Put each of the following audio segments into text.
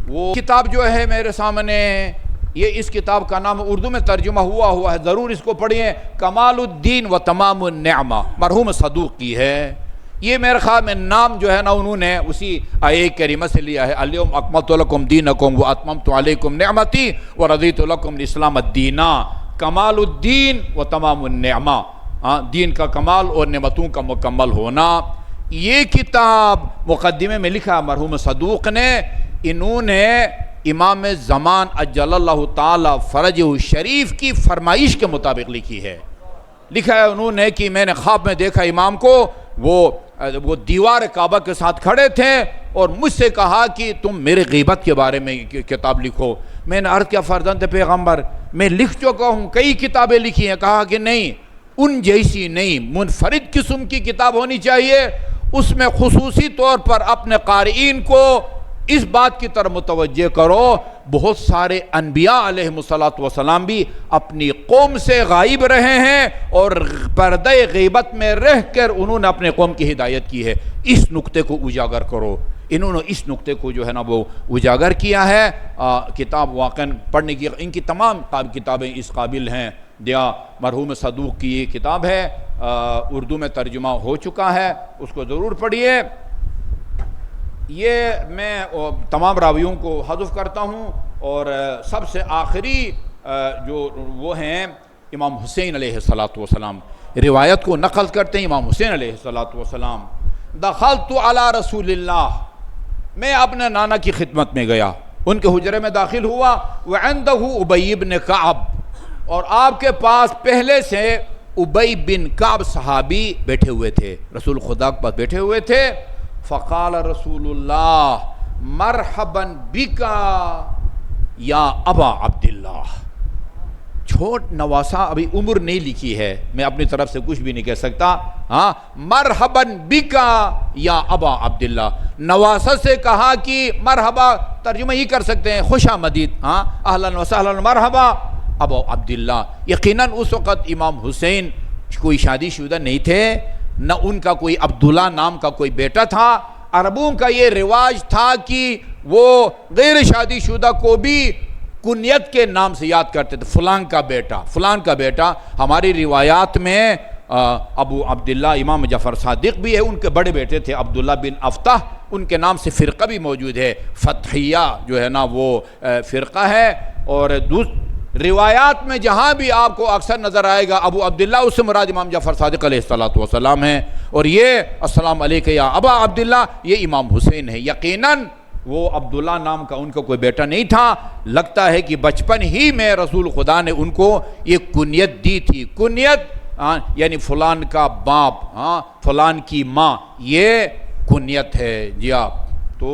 وہ کتاب جو ہے میرے سامنے، یہ اس کتاب کا نام اردو میں ترجمہ ہوا ہے، ضرور اس کو پڑھیں، کمال الدین و تمام النعمہ، مرحوم صدوق کی ہے۔ یہ میرے خیال میں نام جو ہے نا انہوں نے اسی آیہ کریمہ سے لیا ہے، الیوم اکملت لکم دینکم و اتممت علیکم نعمتی و رضیت لکم الاسلام الدینا، کمال الدین و تمام النعمہ، دین کا کمال اور نعمتوں کا مکمل ہونا۔ یہ کتاب مقدمے میں لکھا مرحوم صدوق نے، انہوں نے امام زمان اجل اللہ تعالی فرجہ الشریف کی فرمائش کے مطابق لکھی ہے۔ لکھا ہے انہوں نے کہ میں نے خواب میں دیکھا امام کو، وہ دیوار کعبہ کے ساتھ کھڑے تھے اور مجھ سے کہا کہ تم میرے غیبت کے بارے میں کتاب لکھو۔ میں نے عرض کیا فرزند پیغمبر، میں لکھ چکا ہوں، کئی کتابیں لکھی ہیں۔ کہا کہ نہیں، ان جیسی نہیں، منفرد قسم کی کتاب ہونی چاہیے، اس میں خصوصی طور پر اپنے قارئین کو اس بات کی طرف متوجہ کرو، بہت سارے انبیاء علیہ السلام بھی اپنی قوم سے غائب رہے ہیں اور پردہ غیبت میں رہ کر انہوں نے اپنے قوم کی ہدایت کی ہے، اس نقطے کو اجاگر کرو۔ انہوں نے اس نقطے کو جو ہے نا وہ اجاگر کیا ہے۔ کتاب واقعاً پڑھنے کی، ان کی تمام کتابیں اس قابل ہیں۔ دیا مرحوم صدوق کی یہ کتاب ہے، اردو میں ترجمہ ہو چکا ہے، اس کو ضرور پڑھیے۔ یہ میں تمام راویوں کو حذف کرتا ہوں، اور سب سے آخری جو وہ ہیں امام حسین علیہ السلام، روایت کو نقل کرتے ہیں امام حسین علیہ السلام، دخلت علی رسول اللہ، میں اپنے نانا کی خدمت میں گیا، ان کے حجرے میں داخل ہوا، وعندہ ابی بن کعب، اور آپ کے پاس پہلے سے ابی بن کعب صحابی بیٹھے ہوئے تھے، رسول خدا کے پاس بیٹھے ہوئے تھے۔ فقال رسول اللہ مرحبا بکا یا ابا عبداللہ، چھوٹ نواسا، ابھی عمر نہیں لکھی ہے، میں اپنی طرف سے کچھ بھی نہیں کہہ سکتا، مرحبا بکا یا ابا عبداللہ، نواسا سے کہا کہ مرحبا، ترجمہ ہی کر سکتے ہیں خوش آمدید، اہلا وسہلا مرحبا ابا عبداللہ۔ یقیناً اس وقت امام حسین کوئی شادی شدہ نہیں تھے، نہ ان کا کوئی عبداللہ نام کا کوئی بیٹا تھا۔ عربوں کا یہ رواج تھا کہ وہ غیر شادی شدہ کو بھی کنیت کے نام سے یاد کرتے تھے، فلان کا بیٹا، فلان کا بیٹا۔ ہماری روایات میں ابو عبداللہ امام جعفر صادق بھی ہے، ان کے بڑے بیٹے تھے عبداللہ بن افتح، ان کے نام سے فرقہ بھی موجود ہے، فتحیہ جو ہے نا وہ فرقہ ہے۔ اور روایات میں جہاں بھی آپ کو اکثر نظر آئے گا ابو عبداللہ، اس سے مراد امام جعفر صادق علیہ السلام ہیں، اور یہ السلام علیکہ یا ابا عبداللہ، یہ امام حسین ہے۔ یقیناً وہ عبداللہ نام کا ان کا کوئی بیٹا نہیں تھا، لگتا ہے کہ بچپن ہی میں رسول خدا نے ان کو یہ کنیت دی تھی۔ کنیت یعنی فلان کا باپ، فلان کی ماں، یہ کنیت ہے جی آپ۔ تو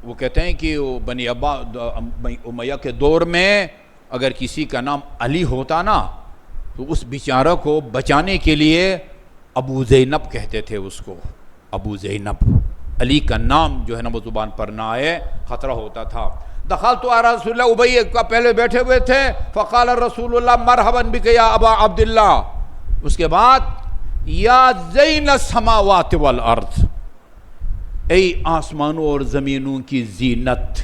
وہ کہتے ہیں کہ بنی امیہ کے دور میں اگر کسی کا نام علی ہوتا نا تو اس بیچارہ کو بچانے کے لیے ابو زینب کہتے تھے اس کو، ابو زینب، علی کا نام جو ہے نا وہ زبان پر نہ آئے، خطرہ ہوتا تھا۔ دخلت علی رسول اللہ، ابی کا پہلے بیٹھے ہوئے تھے، فقال رسول اللہ مرحبا بک یا ابا عبداللہ، اس کے بعد یا زین السماوات والارض، اے آسمانوں اور زمینوں کی زینت۔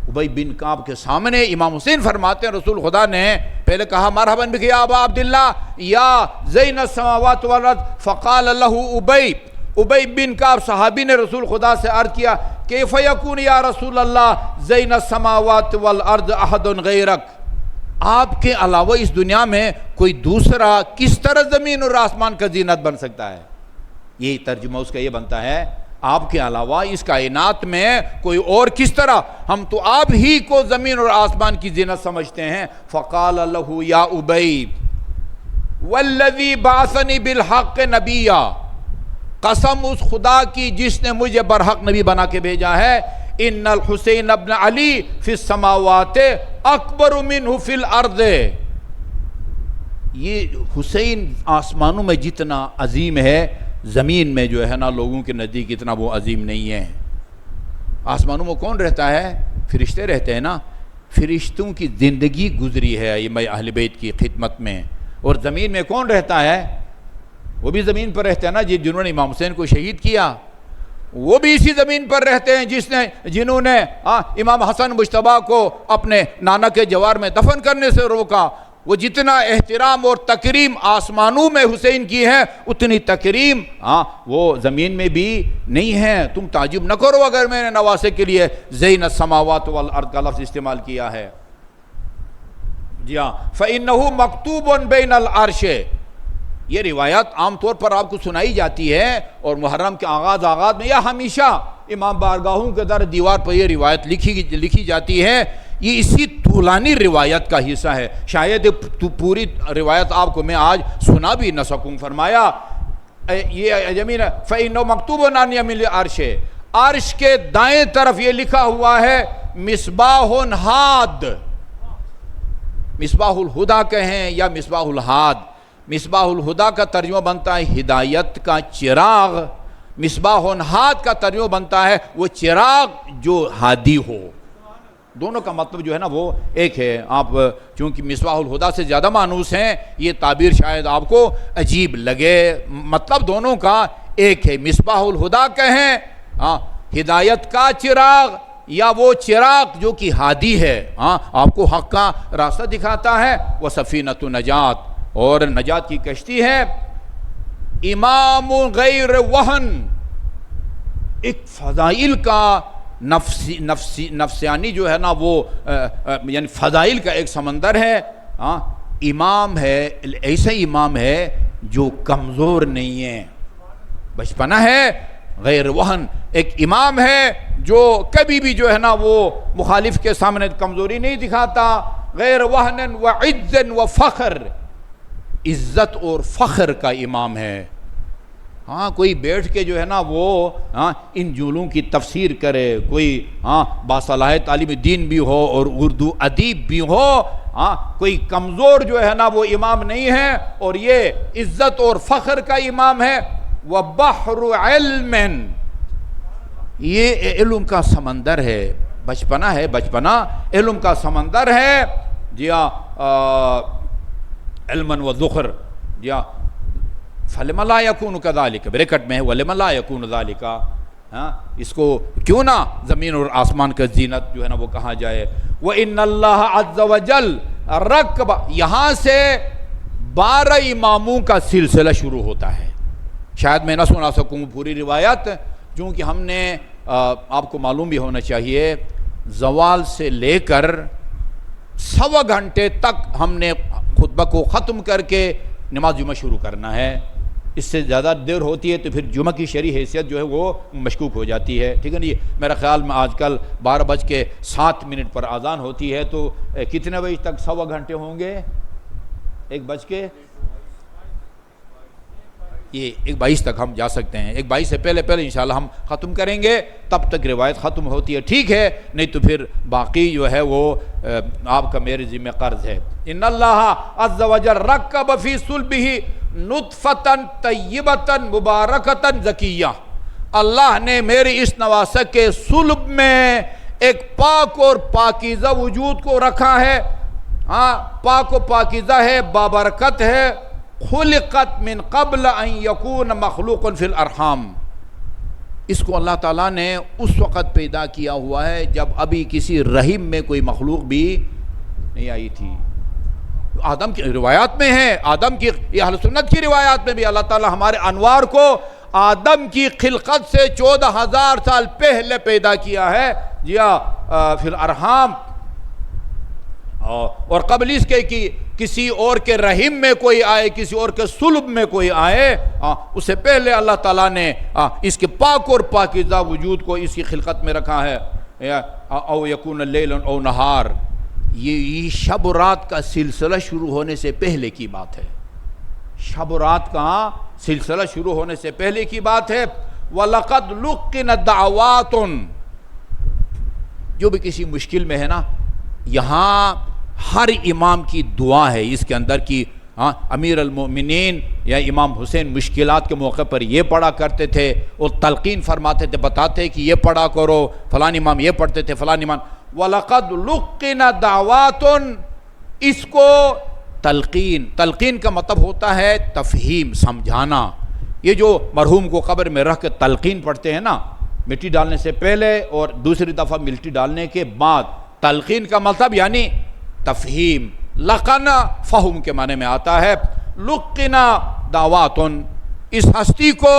ابی بن کعب کے سامنے امام حسین فرماتے ہیں رسول خدا نے پہلے کہا مرحبا بک یا ابا عبداللہ یا زین السماوات والارض، فقال له ابی بن کعب صحابی نے رسول خدا سے عرض کیا کیف یکون یا رسول اللہ زین السماوات والارض احد غیرک، آپ کے علاوہ اس دنیا میں کوئی دوسرا کس طرح زمین اور آسمان کا زینت بن سکتا ہے؟ یہی ترجمہ اس کا یہ بنتا ہے، آپ کے علاوہ اس کائنات میں کوئی اور کس طرح، ہم تو آپ ہی کو زمین اور آسمان کی زینت سمجھتے ہیں۔ فقال له یا ابی والذی بعثنی بالحق نبیا، قسم اس خدا کی جس نے مجھے برحق نبی بنا کے بھیجا ہے، ان الحسین ابن علی فی السماوات اکبر منہ فی الارض، یہ حسین آسمانوں میں جتنا عظیم ہے زمین میں جو ہے نا لوگوں کے نزدیک اتنا وہ عظیم نہیں ہے۔ آسمانوں میں کون رہتا ہے؟ فرشتے رہتے ہیں نا، فرشتوں کی زندگی گزری ہے ائمہ اہل بیت کی خدمت میں، اور زمین میں کون رہتا ہے؟ وہ بھی زمین پر رہتے ہیں نا جنہوں نے امام حسین کو شہید کیا، وہ بھی اسی زمین پر رہتے ہیں جنہوں نے امام حسن مجتبیٰ کو اپنے نانا کے جوار میں دفن کرنے سے روکا۔ وہ جتنا احترام اور تکریم آسمانوں میں حسین کی ہے، اتنی تکریم وہ زمین میں بھی نہیں ہے۔ تم تعجب نہ کرو اگر میں نے نواسے کے لیے زین السماوات والارض کا لفظ استعمال کیا ہے۔ جی ہاں، فَإِنَّهُ مَكْتُوبٌ بَيْنَ الْعَرْشِ، یہ روایات عام طور پر آپ کو سنائی جاتی ہے، اور محرم کے آغاز میں یا ہمیشہ امام بارگاہوں کے در دیوار پر یہ روایت لکھی جاتی ہے۔ یہ اسی طولانی روایت کا حصہ ہے، شاید پوری روایت آپ کو میں آج سنا بھی نہ سکوں۔ فرمایا یہ زمین فَإِنَّهُ مَكْتُوبٌ عَنْ يَمِينِ الْعَرْشِ، عرش کے دائیں طرف یہ لکھا ہوا ہے مصباح ہاد، مصباح الہدا کہیں یا مصباح الہاد۔ مصباح الہدا کا ترجمہ بنتا ہے ہدایت کا چراغ، مصباح الہاد کا ترجمہ بنتا ہے وہ چراغ جو ہادی ہو۔ دونوں کا مطلب جو ہے نا وہ ایک ہے۔ آپ چونکہ مصباح الہدا سے زیادہ مانوس ہیں، یہ تعبیر شاید آپ کو عجیب لگے، مطلب دونوں کا ایک ہے۔ مصباح الہدا کہیں ہدایت کا چراغ، یا وہ چراغ جو کہ ہادی ہے، آپ کو حق کا راستہ دکھاتا ہے۔ وہ سفینۃ نجات، اور نجات کی کشتی ہے۔ امام غیر وہن، ایک فضائل کا نفسیانی جو ہے نا وہ یعنی فضائل کا ایک سمندر ہے۔ امام ہے، ایسا امام ہے جو کمزور نہیں ہے، بچپنا ہے، غیر وہن، ایک امام ہے جو کبھی بھی جو ہے نا وہ مخالف کے سامنے کمزوری نہیں دکھاتا۔ غیر وہن و عز و فخر، عزت اور فخر کا امام ہے۔ کوئی بیٹھ کے جو ہے نا وہ ان جملوں کی تفسیر کرے، کوئی باصلاحیت عالم دین بھی ہو اور اردو ادیب بھی ہو، کوئی کمزور جو ہے نا وہ امام نہیں ہے، اور یہ عزت اور فخر کا امام ہے۔ وَبَحْرُ عِلْمٍ، یہ علم کا سمندر ہے، بچپنا ہے، بچپنا علم کا سمندر ہے۔ جی علماً و ذخر، جی فَلِمَ لَا يَكُونُ كَذَلِكَ، بریکٹ میں ہے وَلِمَ لَا يَكُونُ ذَلِكَ، اس کو کیوں نہ زمین اور آسمان کا زینت جو ہے نا وہ کہا جائے۔ وَإِنَّ اللَّهَ عَزَّ وَجَلَّ رَكَّبَ، یہاں سے 12 اماموں کا سلسلہ شروع ہوتا ہے۔ شاید میں نہ سنا سکوں پوری روایت، چونکہ ہم نے آپ کو معلوم بھی ہونا چاہیے زوال سے لے کر 1.25 گھنٹے تک ہم نے خطبہ کو ختم کر کے نماز جمعہ شروع کرنا ہے۔ اس سے زیادہ دیر ہوتی ہے تو پھر جمعہ کی شرعی حیثیت جو ہے وہ مشکوک ہو جاتی ہے، ٹھیک ہے نا۔ میرا خیال میں آج کل 12:07 پر اذان ہوتی ہے، تو کتنے بجے تک 1.25 گھنٹے ہوں گے؟ 1:22 یہ 1:22 تک ہم جا سکتے ہیں۔ 1:22 سے پہلے انشاءاللہ ہم ختم کریں گے، تب تک روایت ختم ہوتی ہے، ٹھیک ہے، نہیں تو پھر باقی جو ہے وہ آپ کا میرے ذمہ قرض ہے۔ ان اللہ عز وجل رکب فی صلبہ نطفۃ طیبۃ مبارکۃ زکیہ، اللہ نے میرے اس نواسہ کے صلب میں ایک پاک اور پاکیزہ وجود کو رکھا ہے۔ پاک و پاکیزہ ہے، بابرکت ہے۔ خلقت من قبل ان یکون مخلوق فی الارحام، اس کو اللہ تعالیٰ نے اس وقت پیدا کیا ہوا ہے جب ابھی کسی رحم میں کوئی مخلوق بھی نہیں آئی تھی۔ آدم کی روایات میں ہے، آدم کی، یہ اہل سنت کی روایات میں بھی اللہ تعالیٰ ہمارے انوار کو آدم کی خلقت سے 14,000 سال پہلے پیدا کیا ہے، جی فی الارحام، اور قبل اس کے کہ کسی اور کے رحم میں کوئی آئے، کسی اور کے صلب میں کوئی آئے، اس سے پہلے اللہ تعالیٰ نے اس کے پاک اور پاکیزہ وجود کو اس کی خلقت میں رکھا ہے۔ او یکون لیل او نہار، یہ شب و رات کا سلسلہ شروع ہونے سے پہلے کی بات ہے، شب و رات کا سلسلہ شروع ہونے سے پہلے کی بات ہے۔ وَلَقَدْ لُقِّنَ دَعْوَاتٌ، جو بھی کسی مشکل میں ہے نا، یہاں ہر امام کی دعا ہے اس کے اندر کی۔ امیر المؤمنین یا امام حسین مشکلات کے موقع پر یہ پڑھا کرتے تھے، اور تلقین فرماتے تھے، بتاتے کہ یہ پڑھا کرو، فلان امام یہ پڑھتے تھے، فلان امام۔ وَلَقَدْ لُقِّنَ دَعْوَاتٌ، اس کو تلقین کا مطلب ہوتا ہے تفہیم، سمجھانا۔ یہ جو مرحوم کو قبر میں رکھ کے تلقین پڑھتے ہیں نا، مٹی ڈالنے سے پہلے اور دوسری دفعہ مٹی ڈالنے کے بعد. تلقین کا مطلب یعنی تفہیم. لقنا فہم کے معنی میں آتا ہے. لقنا دعواتن، اس ہستی کو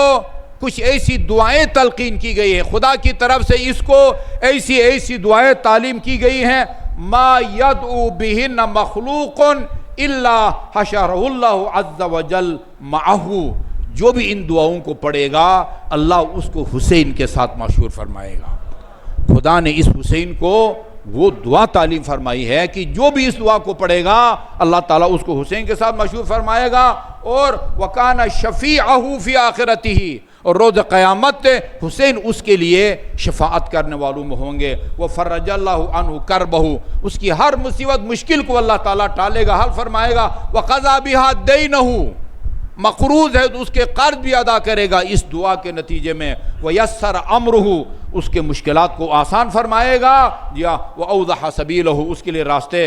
کچھ ایسی دعائیں تلقین کی گئی ہیں، خدا کی طرف سے اس کو ایسی دعائیں تعلیم کی گئی ہیں. ما یدعو بہن مخلوق الا حشرہ اللہ عز وجل معہ، جو بھی ان دعاؤں کو پڑھے گا اللہ اس کو حسین کے ساتھ مشہور فرمائے گا. خدا نے اس حسین کو وہ دعا تعلیم فرمائی ہے کہ جو بھی اس دعا کو پڑھے گا اللہ تعالیٰ اس کو حسین کے ساتھ مشہور فرمائے گا. اور وَكَانَ شَفِيعَهُ فِي آخِرَتِهِ، اور روز قیامت حسین اس کے لیے شفاعت کرنے والوں میں ہوں گے. وَفَرَّجَ اللَّهُ عَنْهُ كَرْبَهُ، اس کی ہر مصیبت مشکل کو اللہ تعالیٰ ٹالے گا، حل فرمائے گا. وَقَضَى بِهَا دَيْنَهُ، مقروض ہے تو اس کے قرض بھی ادا کرے گا اس دعا کے نتیجے میں. وَيَسَّرَ أَمْرُهُ، اس کے مشکلات کو آسان فرمائے گا. یا وَأَوْضَحَ سَبِيلَهُ، اس کے لیے راستے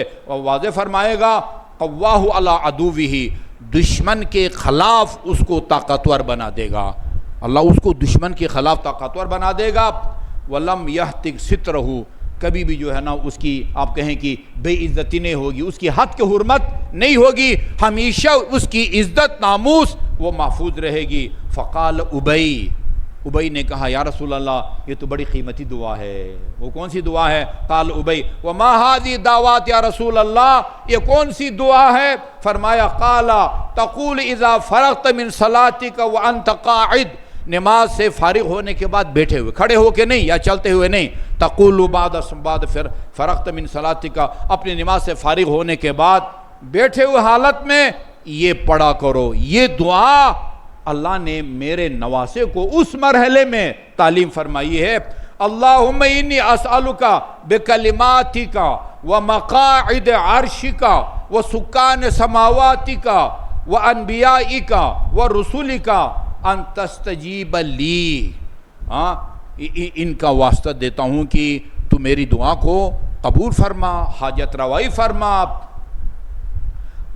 واضح فرمائے گا. قَوَّاهُ عَلَىٰ عَدُوِّهِ، دشمن کے خلاف اس کو طاقتور بنا دے گا. اللہ اس کو دشمن کے خلاف طاقتور بنا دے گا. وَلَمْ يَحْتِقْ سِتْرَهُ، کبھی بھی جو ہے نا اس کی آپ کہیں کہ بے عزتی نہیں ہوگی، اس کی حد کی حرمت نہیں ہوگی، ہمیشہ اس کی عزت ناموس وہ محفوظ رہے گی. فقال ابی نے کہا یا رسول اللہ یہ تو بڑی قیمتی دعا ہے. وہ کون سی دعا ہے؟ قال ابی وما هذه دعوات یا رسول اللہ، یہ کون سی دعا ہے؟ فرمایا قال تقول اذا فرغت من صلاتك وانت قاعد، نماز سے فارغ ہونے کے بعد بیٹھے ہوئے، کھڑے ہو کے نہیں یا چلتے ہوئے نہیں. تقول بعد فرغت من صلاتك، اپنی نماز سے فارغ ہونے کے بعد بیٹھے ہوئے حالت میں یہ پڑھا کرو. یہ دعا اللہ نے میرے نواسے کو اس مرحلے میں تعلیم فرمائی ہے. اللہم انی اسألک بکلماتک ومقاعد عرشک وسکان سماواتک وانبیائک ورسولک ان تستجیب لی. ان کا واسطہ دیتا ہوں کہ تو میری دعا کو قبول فرما، حاجت روائی فرما.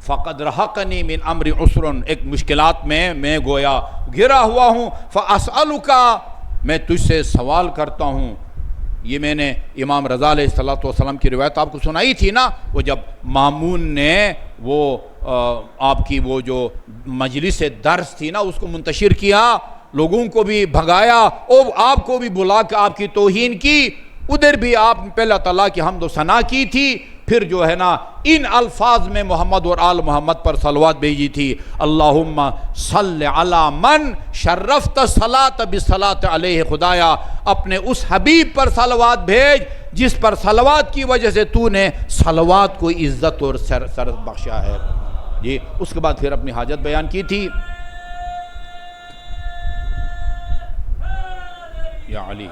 فقد رحقنی من امر عسر، ایک مشکلات میں گویا گھرا ہوا ہوں. فاسألک، میں تجھ سے سوال کرتا ہوں. یہ میں نے امام رضا علیہ السلام کی روایت آپ کو سنائی تھی نا. وہ جب مامون نے وہ آپ کی وہ جو مجلس درس تھی نا اس کو منتشر کیا، لوگوں کو بھی بھگایا اور آپ کو بھی بلا کے آپ کی توہین کی. ادھر بھی آپ نے پہلے تعالیٰ کی حمد و ثنا کی تھی، پھر جو ہے نا ان الفاظ میں محمد اور آل محمد پر صلوات بھیجی تھی. اللہم صل علی من شرفت صلاۃ بالصلاۃ علیہ، خدایا اپنے اس حبیب پر صلوات بھیج جس پر صلوات کی وجہ سے تو نے صلوات کو عزت اور سر بخشا ہے. جی اس کے بعد پھر اپنی حاجت بیان کی تھی. یا علی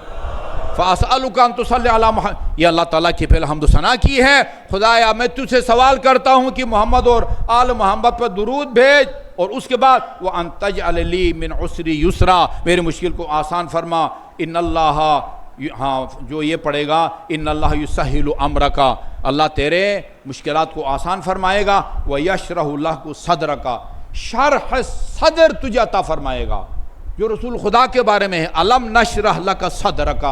فَأَسْأَلُكَ أَن تُصَلِّ عَلَى محمد، یہ اللہ تعالیٰ کی پہلے حمد و ثنا کی ہے. خدایا میں تجھ سے سوال کرتا ہوں کہ محمد اور آل محمد پر درود بھیج، اور اس کے بعد وَأَن تَجْعَلَ لِي مِنْ عُسْرِي يُسْرًا، میری مشکل کو آسان فرما. ان اللہ، ہاں جو یہ پڑھے گا ان اللہ یسہل امرک، اللہ تیرے مشکلات کو آسان فرمائے گا. وَيَشْرَحُ لَكَ صَدْرَكَ، شرح صدر تجھے عطا فرمائے گا. جو رسول خدا کے بارے میں ہے الم نشرح لک صدرک،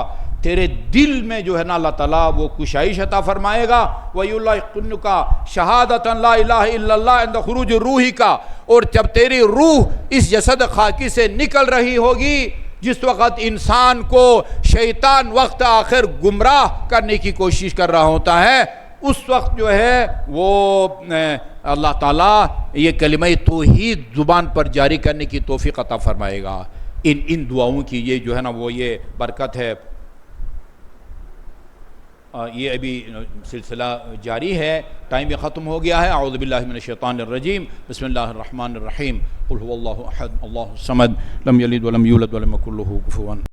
تیرے دل میں جو ہے نا اللہ تعالیٰ وہ کشائش عطا فرمائے گا. وَيُلَقِّنُكَ شَهَادَةً لَا إِلَهَ إِلَّا اللَّهُ عِنْدَ خُرُوجِ رُوحِكَ، اور جب تیری روح اس جسد خاکی سے نکل رہی ہوگی، جس وقت انسان کو شیطان وقت آخر گمراہ کرنے کی کوشش کر رہا ہوتا ہے، اس وقت جو ہے وہ اللہ تعالیٰ یہ کلمہ توحید زبان پر جاری کرنے کی توفیق عطا فرمائے گا. ان دعاؤں کی یہ جو ہے نا وہ یہ برکت ہے. یہ ابھی سلسلہ جاری ہے، ٹائم بھی ختم ہو گیا ہے. اعوذ باللہ من الشیطان الرجیم، بسم اللہ الرحمن الرحیم. قل هو اللہ احد اللہ الصمد لم یلد ولم یولد ولم یکن لہ کفوا